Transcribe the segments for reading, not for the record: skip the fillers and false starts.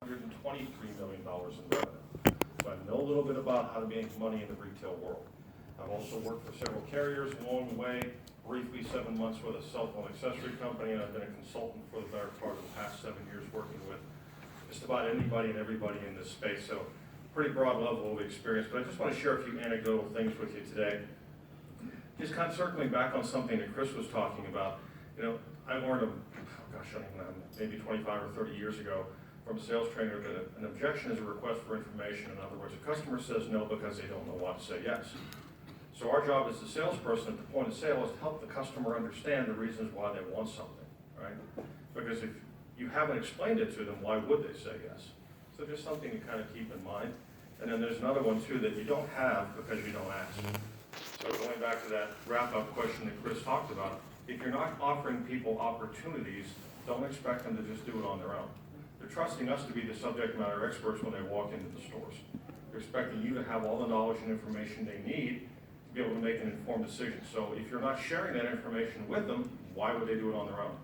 $123 million in revenue. So I know a little bit about how to make money in the retail world. I've also worked for several carriers along the way, briefly 7 months with a cell phone accessory company, and I've been a consultant for the better part of the past 7 years working with just about anybody and everybody in this space. So pretty broad level of experience, but I just want to share a few anecdotal things with you today. Just kind of circling back on something that Chris was talking about. You know, I learned, I don't even know, maybe 25 or 30 years ago from a sales trainer that an objection is a request for information. In other words, a customer says no because they don't know why to say yes. So our job as the salesperson at the point of sale is to help the customer understand the reasons why they want something, right? Because if you haven't explained it to them, why would they say yes? So just something to kind of keep in mind. And then there's another one too that you don't have because you don't ask. So going back to that wrap-up question that Chris talked about, if you're not offering people opportunities, don't expect them to just do it on their own. They're trusting us to be the subject matter experts when they walk into the stores. They're expecting you to have all the knowledge and information they need to be able to make an informed decision. So if you're not sharing that information with them, why would they do it on their own?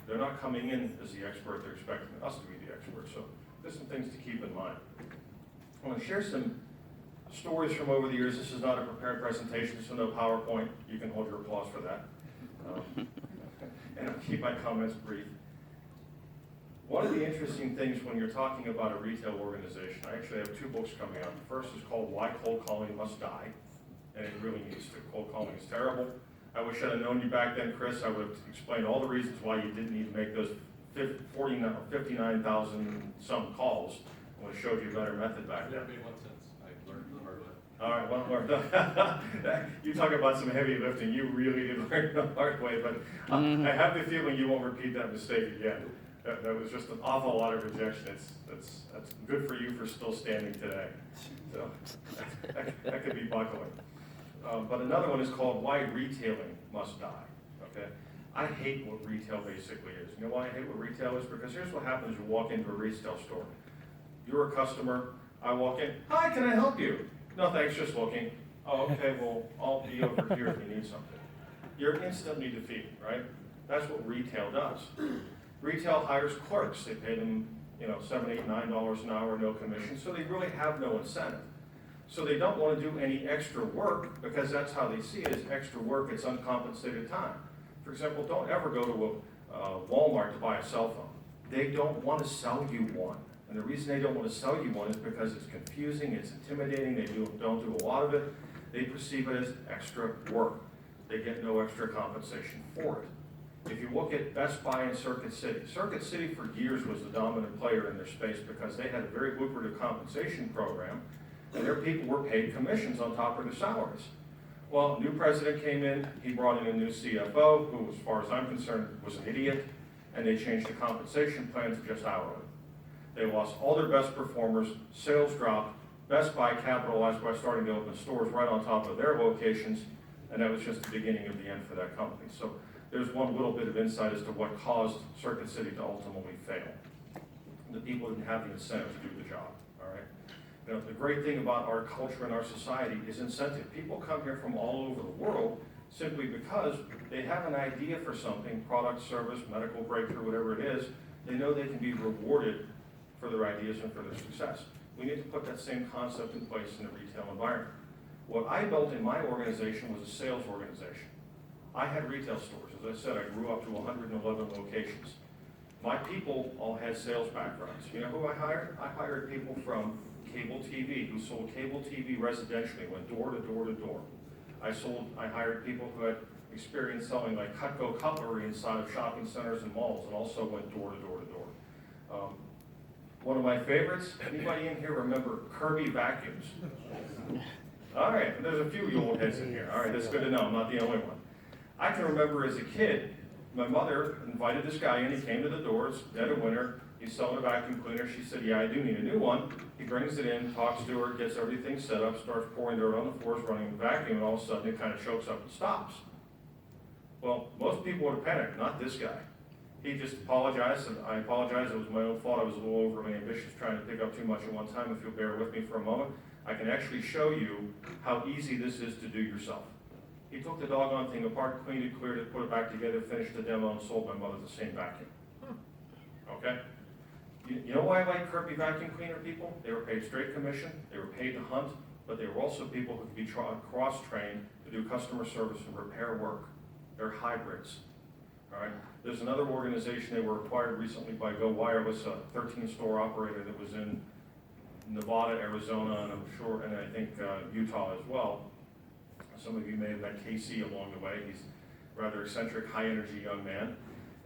They're not coming in as the expert, they're expecting us to be the expert. So there's some things to keep in mind. I want to share some stories from over the years. This is not a prepared presentation, so no PowerPoint. You can hold your applause for that. And I'll keep my comments brief. One of the interesting things when you're talking about a retail organization, I actually have 2 books coming out. The first is called Why Cold Calling Must Die, and it really needs to. Cold calling is terrible. I wish I'd have known you back then, Chris. I would have explained all the reasons why you didn't need to make those 59,000 some calls. I would have showed you a better method back then. That made 1 sense. I learned the hard way. All right, one more. You talk about some heavy lifting. You really did learn the hard way, but I have the feeling you won't repeat that mistake again. That was just an awful lot of rejection. That's good for you for still standing today. So that could be buckling. But another one is called Why Retailing Must Die. Okay, I hate what retail basically is. You know why I hate what retail is? Because here's what happens: you walk into a retail store. You're a customer. I walk in. Hi, can I help you? No, thanks. Just looking. Oh, okay. Well, I'll be over here if you need something. You're instantly defeated, right? That's what retail does. Retail hires clerks. They pay them, $7, $8, $9 an hour, no commission. So they really have no incentive. So they don't want to do any extra work because that's how they see it as extra work. It's uncompensated time. For example, don't ever go to a Walmart to buy a cell phone. They don't want to sell you one. And the reason they don't want to sell you one is because it's confusing, it's intimidating, they don't do a lot of it. They perceive it as extra work. They get no extra compensation for it. If you look at Best Buy and Circuit City for years was the dominant player in their space because they had a very lucrative compensation program, and their people were paid commissions on top of their salaries. Well, new president came in, he brought in a new CFO, who, as far as I'm concerned, was an idiot, and they changed the compensation plan to just hourly. They lost all their best performers, sales dropped, Best Buy capitalized by starting to open stores right on top of their locations, and that was just the beginning of the end for that company. So there's one little bit of insight as to what caused Circuit City to ultimately fail. The people didn't have the incentive to do the job, all right? The great thing about our culture and our society is incentive. People come here from all over the world simply because they have an idea for something, product, service, medical breakthrough, whatever it is. They know they can be rewarded for their ideas and for their success. We need to put that same concept in place in the retail environment. What I built in my organization was a sales organization. I had retail stores. As I said, I grew up to 111 locations. My people all had sales backgrounds. You know who I hired? I hired people from cable TV who sold cable TV residentially, went door to door to door. I hired people who had experience selling like Cutco cutlery inside of shopping centers and malls, and also went door to door to door. One of my favorites, anybody in here remember Kirby vacuums? All right, there's a few you old heads in here. All right, that's good to know, I'm not the only one. I can remember as a kid, my mother invited this guy in, he came to the doors, dead of winter, he's selling a vacuum cleaner. She said, yeah, I do need a new one. He brings it in, talks to her, gets everything set up, starts pouring dirt on the floors, running the vacuum, and all of a sudden it kind of chokes up and stops. Well, most people would have panicked, not this guy. He just apologized, and I apologize, it was my own fault. I was a little overly ambitious trying to pick up too much at one time. If you'll bear with me for a moment, I can actually show you how easy this is to do yourself. He took the doggone thing apart, cleaned it, cleared it, put it back together, finished the demo, and sold my mother the same vacuum. Okay? You know why I like Kirby vacuum cleaner people? They were paid straight commission, they were paid to hunt, but they were also people who could be cross-trained to do customer service and repair work. They're hybrids, all right? There's another organization, they were acquired recently by Go Wireless, a 13-store operator that was in Nevada, Arizona, and I'm sure, and I think Utah as well. Some of you may have met Casey along the way. He's a rather eccentric, high-energy young man.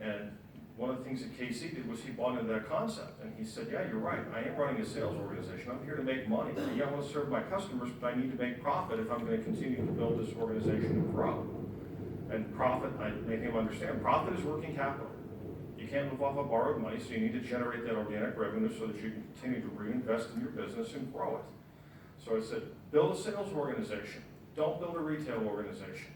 And one of the things that Casey did was he bought into that concept. And he said, yeah, you're right. I am running a sales organization. I'm here to make money. Yeah, I want to serve my customers, but I need to make profit if I'm going to continue to build this organization and grow. And profit, I made him understand, profit is working capital. You can't live off of borrowed money, so you need to generate that organic revenue so that you can continue to reinvest in your business and grow it. So I said, build a sales organization. Don't build a retail organization.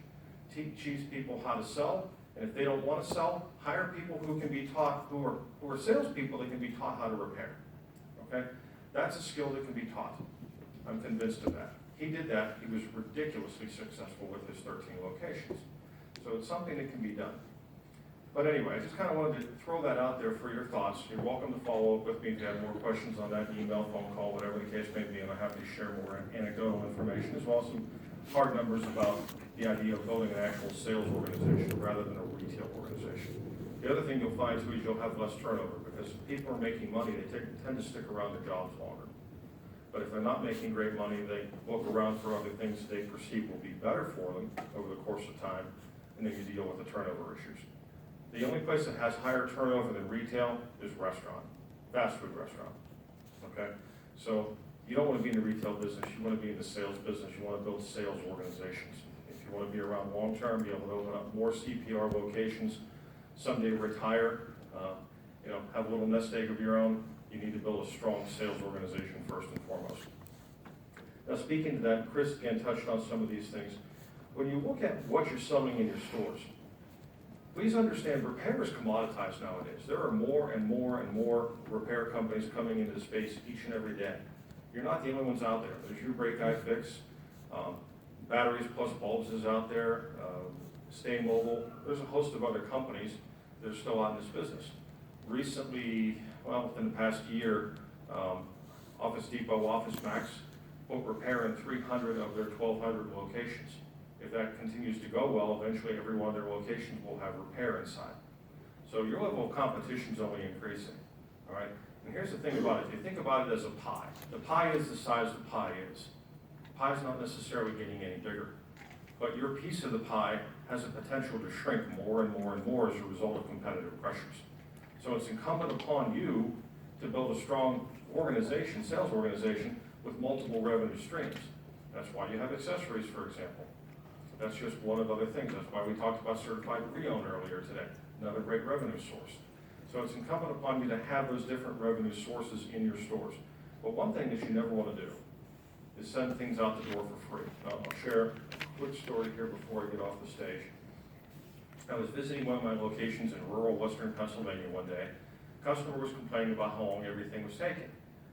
Teach people how to sell, and if they don't want to sell, hire people who can be taught, who are salespeople that can be taught how to repair. Okay? That's a skill that can be taught. I'm convinced of that. He did that. He was ridiculously successful with his 13 locations. So it's something that can be done. But anyway, I just kind of wanted to throw that out there for your thoughts. You're welcome to follow up with me if you have more questions on that, email, phone call, whatever the case may be, and I'm happy to share more anecdotal information as well as some hard numbers about the idea of building an actual sales organization rather than a retail organization. The other thing you'll find too is you'll have less turnover because if people are making money, they tend to stick around their jobs longer. But if they're not making great money, they look around for other things they perceive will be better for them over the course of time, and then you deal with the turnover issues. The only place that has higher turnover than retail is restaurant, fast food restaurant, okay? So you don't want to be in the retail business, you want to be in the sales business, you want to build sales organizations. If you want to be around long-term, be able to open up more CPR locations, someday retire, have a little nest egg of your own, you need to build a strong sales organization first and foremost. Now speaking to that, Chris again touched on some of these things. When you look at what you're selling in your stores, please understand repair is commoditized nowadays. There are more and more and more repair companies coming into the space each and every day. You're not the only ones out there. There's Your Brake Guy Fix, Batteries Plus Bulbs is out there, Stay Mobile. There's a host of other companies that are still out in this business. Recently, well, within the past year, Office Depot, Office Max put repair in 300 of their 1,200 locations. If that continues to go well, eventually every one of their locations will have repair inside. So your level of competition is only increasing, all right? And here's the thing about it. If you think about it as a pie, the pie is the size the pie is. The pie is not necessarily getting any bigger, but your piece of the pie has a potential to shrink more and more and more as a result of competitive pressures. So it's incumbent upon you to build a strong organization, sales organization, with multiple revenue streams. That's why you have accessories, for example. That's just one of other things. That's why we talked about certified pre-owned earlier today, another great revenue source. So it's incumbent upon you to have those different revenue sources in your stores. But one thing that you never want to do is send things out the door for free. Now, I'll share a quick story here before I get off the stage. I was visiting one of my locations in rural western Pennsylvania one day. A customer was complaining about how long everything was taking.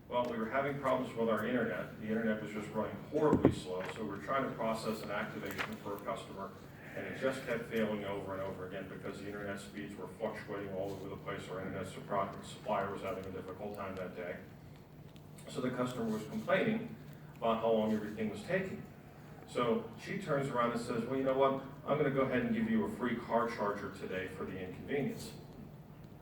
Well, we were having problems with our internet. The internet was just running horribly slow, so we were trying to process an activation for a customer, and it just kept failing over and over again because the internet speeds were fluctuating all over the place. Our internet supplier was having a difficult time that day. So the customer was complaining about how long everything was taking. So she turns around and says, well, you know what? I'm going to go ahead and give you a free car charger today for the inconvenience.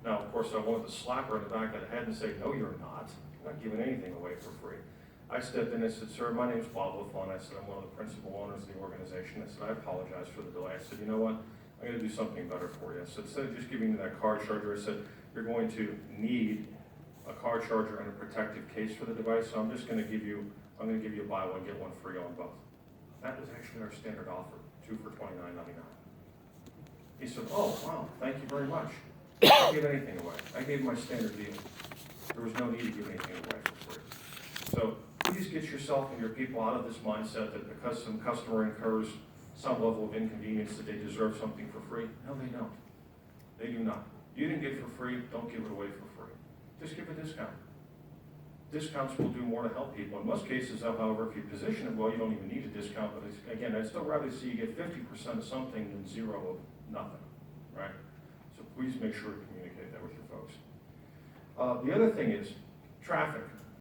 Now, of course, I wanted to slap her in the back of the head and say, no, you're not. I'm not giving anything away for free. I stepped in and said, sir, my name's Bob LaFawn. I said, I'm one of the principal owners of the organization. I said, I apologize for the delay. I said, you know what? I'm going to do something better for you. So instead of just giving you that car charger, I said, you're going to need a car charger and a protective case for the device. So I'm going to give you buy one, get one free on both. That was actually our standard offer, 2 for $29.99. He said, oh, wow, thank you very much. I didn't give anything away. I gave my standard deal. There was no need to give anything away for free. So please get yourself and your people out of this mindset that because some customer incurs some level of inconvenience that they deserve something for free. No, they don't. They do not. You didn't get it for free, don't give it away for free. Just give a discount. Discounts will do more to help people. In most cases, however, if you position it well, you don't even need a discount. But again, I'd still rather see you get 50% of something than 0 of nothing, right? So please make sure to communicate that with your folks. The other thing is traffic.